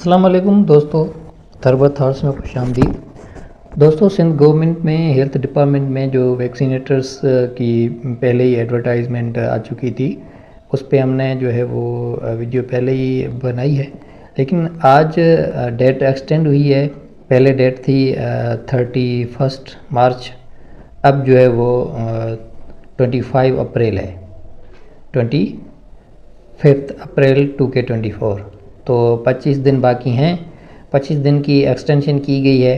अस्सलाम वालेकुम दोस्तों, थरबत हाउस में खुशामदीद। दोस्तों, सिंध गवर्नमेंट में हेल्थ डिपार्टमेंट में जो वैक्सीनेटर्स की पहले ही एडवर्टाइजमेंट आ चुकी थी, उस पे हमने जो है वो वीडियो पहले ही बनाई है। लेकिन आज डेट एक्सटेंड हुई है। पहले डेट थी 31 मार्च, अब जो है वो 25 अप्रैल है, 25 अप्रैल 2K24। तो 25 दिन बाकी हैं। 25 दिन की एक्सटेंशन की गई है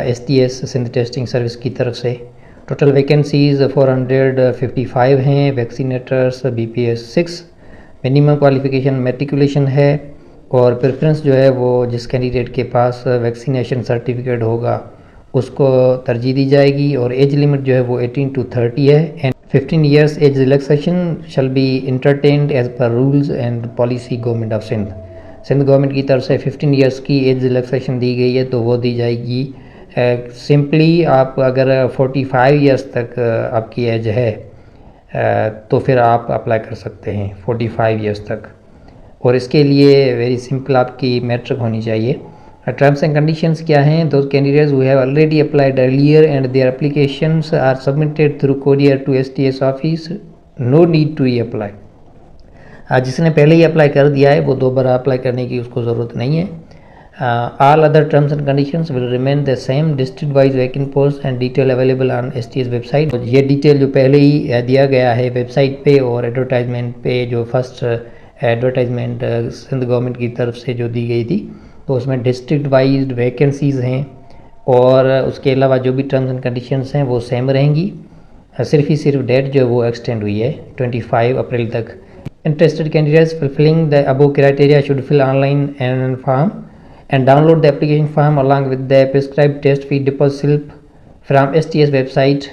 STS सिंध टेस्टिंग सर्विस की तरफ से। टोटल वैकेंसीज़ 455 हैं। Vaccinators BPS 6। Minimum qualification matriculation है और प्रेफरेंस जो है वो जिस कैंडिडेट के पास वैक्सीनेशन सर्टिफिकेट होगा उसको तरजीह दी जाएगी। और एज लिमिट जो है वो 18 to 30 है and 15 years age relaxation shall be entertained as per rules and policy government of Sindh government की तरफ से 15 years की एज रिलैक्सेशन दी गई है, तो वो दी जाएगी। सिंपली आप अगर 45 years तक आपकी एज है तो फिर आप अप्लाई कर सकते हैं 45 years तक। और इसके लिए वेरी सिंपल आपकी मैट्रिक होनी चाहिए। टर्म्स एंड कंडीशंस क्या हैं? Those candidates who have already applied earlier and their applications are submitted through courier to STS office, no need to reapply. जिसने पहले ही अप्लाई कर दिया है वो दोबारा अप्लाई करने की उसको ज़रूरत नहीं है। All other terms and conditions will remain the same. District wise vacant post and detail available on STS website. ये डिटेल जो पहले ही दिया गया है वेबसाइट पे और एडवर्टाइजमेंट पे, जो फर्स्ट एडवर्टाइजमेंट सिंध गवर्नमेंट की तरफ से जो दी गई थी, तो उसमें डिस्ट्रिक्ट वाइज वैकेंसीज़ हैं और उसके अलावा जो भी टर्म्स एंड कंडीशंस हैं वो सेम रहेंगी। सिर्फ डेट जो है वो एक्सटेंड हुई है 25 अप्रैल तक। Interested candidates fulfilling the above criteria should fill online an form and download the application form along with the prescribed test fee deposit slip from STS website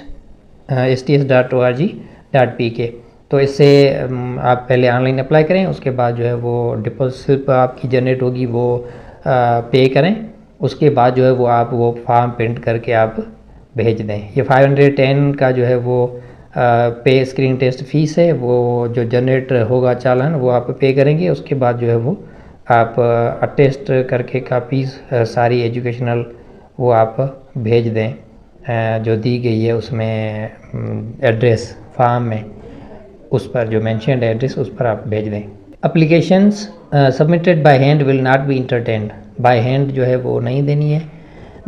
sts.org.pk। तो इससे आप पहले ऑनलाइन अप्लाई करें, उसके बाद जो है वो डिपॉजिट स्लिप आपकी जनरेट होगी, वो पे करें। उसके बाद जो है वो आप वो फॉर्म प्रिंट करके आप भेज दें। ये 510 का जो है वो पे स्क्रीन टेस्ट फीस है, वो जो जनरेट होगा चालान वो आप पे करेंगे। उसके बाद जो है वो आप अटेस्ट करके कापीज़ सारी एजुकेशनल वो आप भेज दें जो दी गई है उसमें एड्रेस फॉर्म में, उस पर जो मेंशन्ड एड्रेस उस पर आप भेज दें। Applications submitted by hand will not be entertained. By hand जो है वो नहीं देनी है।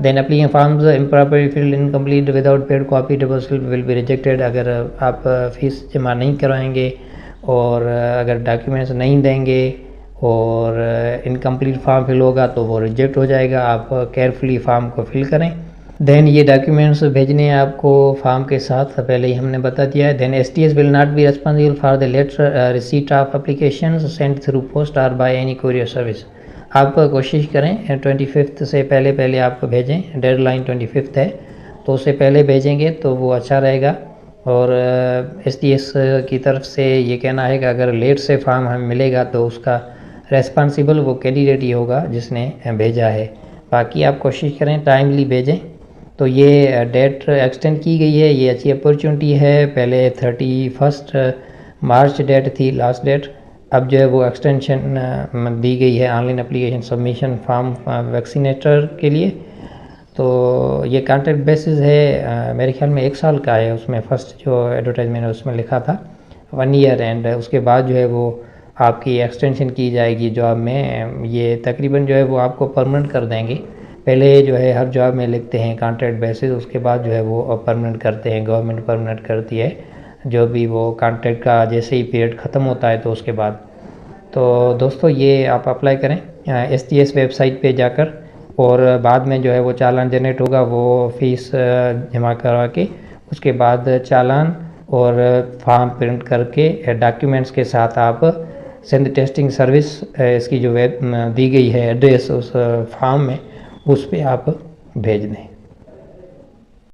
Then application forms improperly filled, incomplete, without paid copy deposit will be rejected। अगर आप फीस जमा नहीं करवाएंगे और अगर डॉक्यूमेंट्स नहीं देंगे और इनकम्प्लीट फॉर्म फिल होगा तो वो रिजेक्ट हो जाएगा। आप केयरफुली फॉर्म को फिल करें। देन ये डॉक्यूमेंट्स भेजने हैं आपको फॉर्म के साथ, पहले ही हमने बता दिया है। Then STS will not be responsible for the letter receipt of application send through post और बाय एनी कोरियर सर्विस। आप कोशिश करें 25 से पहले आप भेजें। डेडलाइन 25 है, तो उससे पहले भेजेंगे तो वो अच्छा रहेगा। और STS की तरफ से ये कहना है कि अगर लेट से फॉर्म हमें मिलेगा तो उसका रेस्पॉन्सिबल वो कैंडिडेट ही होगा जिसने भेजा है। बाकी आप कोशिश करें टाइमली भेजें। तो ये डेट एक्सटेंड की गई है, ये अच्छी अपॉर्चुनिटी है। पहले 31 मार्च डेट थी लास्ट डेट, अब जो है वो एक्सटेंशन दी गई है online application submission form vaccinator के लिए। तो ये कॉन्ट्रैक्ट बेसिस है, मेरे ख्याल में 1 साल का है। उसमें फर्स्ट जो एडवर्टाइजमेंट है उसमें लिखा था 1 year एंड उसके बाद जो है वो आपकी एक्सटेंशन की जाएगी जॉब में। ये तकरीबन जो है वो आपको परमानेंट कर देंगे। पहले जो है हर जॉब में लिखते हैं कॉन्ट्रैक्ट बेसिस, उसके बाद जो है वो परमानेंट करते हैं, गवर्नमेंट परमानेंट करती है जो भी वो कॉन्ट्रैक्ट का जैसे ही पीरियड ख़त्म होता है तो उसके बाद। तो दोस्तों ये आप अप्लाई करें STS वेबसाइट पे जाकर, और बाद में जो है वो चालान जनरेट होगा, वो फ़ीस जमा करवा के उसके बाद चालान और फॉर्म प्रिंट करके डॉक्यूमेंट्स के साथ आप सिंध टेस्टिंग सर्विस इसकी जो वेब दी गई है एड्रेस उस फॉर्म में, उस पर आप भेज दें।